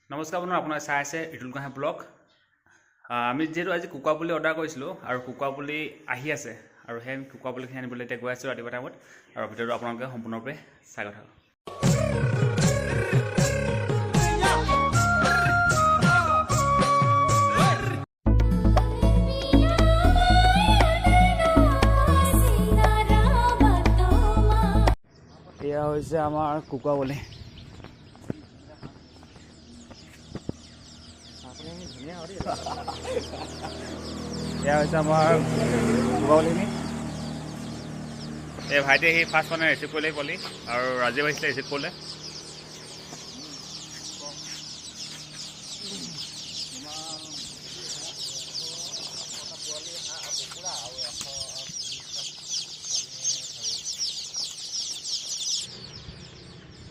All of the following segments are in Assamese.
নমস্কাৰ বন্ধু, আপোনাৰ চাই আছে ইটুল গোহাঁই ব্লগ। আমি যেহেতু আজি কুকুৰা পুলি অৰ্ডাৰ কৰিছিলোঁ আৰু কুকুৰা পুলি আহি আছে আৰু সেই কুকুৰা পুলিখিনি আনিবলৈ এতিয়া গৈ আছোঁ ৰাতিপুৱা টাইমত আৰু ভিডিঅ'টো আপোনালোকে সম্পূৰ্ণৰূপে স্বাগত থাকক। এয়া হৈছে আমাৰ কুকুৰা পুলি। এয়া হৈছে আমাৰ কুকুৰা পুলিখিনি। এই ভাইটিয়ে সি ফাৰ্ষ্ট মানে ৰিচিভ কৰিলে পোৱালি আৰু ৰাজীৱ আহিছিলে ৰিচিভ কৰিলে।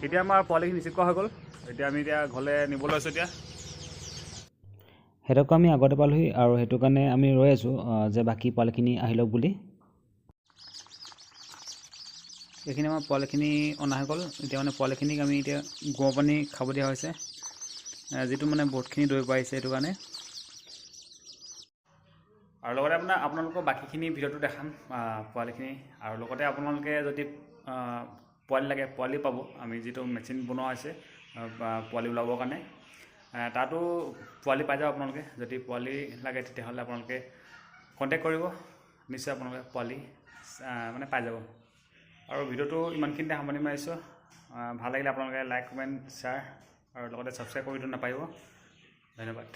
এতিয়া আমাৰ পোৱালিখিনি ৰিচিভ কৰা হৈ গ'ল। এতিয়া আমি ঘৰলৈ নিবলৈ আছোঁ। এতিয়া সিহঁতকো আমি আগতে পালোহি আৰু সেইটো কাৰণে আমি ৰৈ আছোঁ যে বাকী পোৱালিখিনি আহি লওক বুলি। এইখিনি আমাৰ পোৱালিখিনি অনা হৈ গ'ল। এতিয়া মানে পোৱালিখিনিক আমি এতিয়া গৰম পানী খাব দিয়া হৈছে, যিটো মানে বহুতখিনি দৈ পাৰিছে সেইটো কাৰণে। আৰু লগতে আপোনালোকৰ বাকীখিনি ভিডিঅ'টো দেখাম পোৱালিখিনি, আৰু লগতে আপোনালোকে যদি পোৱালি লাগে পোৱালি পাব। আমি যিটো মেচিন বনোৱা হৈছে পোৱালি ওলাবৰ কাৰণে, তাতো পোৱালি পাই যাব আপোনালোকে। যদি পোৱালি লাগে তেতিয়াহ'লে আপোনালোকে কণ্টেক্ট কৰিব, নিশ্চয় আপোনালোকে পোৱালি মানে পাই যাব। আৰু ভিডিঅ'টো ইমানখিনিতে সামৰণি মাৰিছোঁ। ভাল লাগিলে আপোনালোকে লাইক, কমেণ্ট, শ্বেয়াৰ আৰু লগতে ছাবস্ক্ৰাইব কৰিটো নাপাহৰিব। ধন্যবাদ।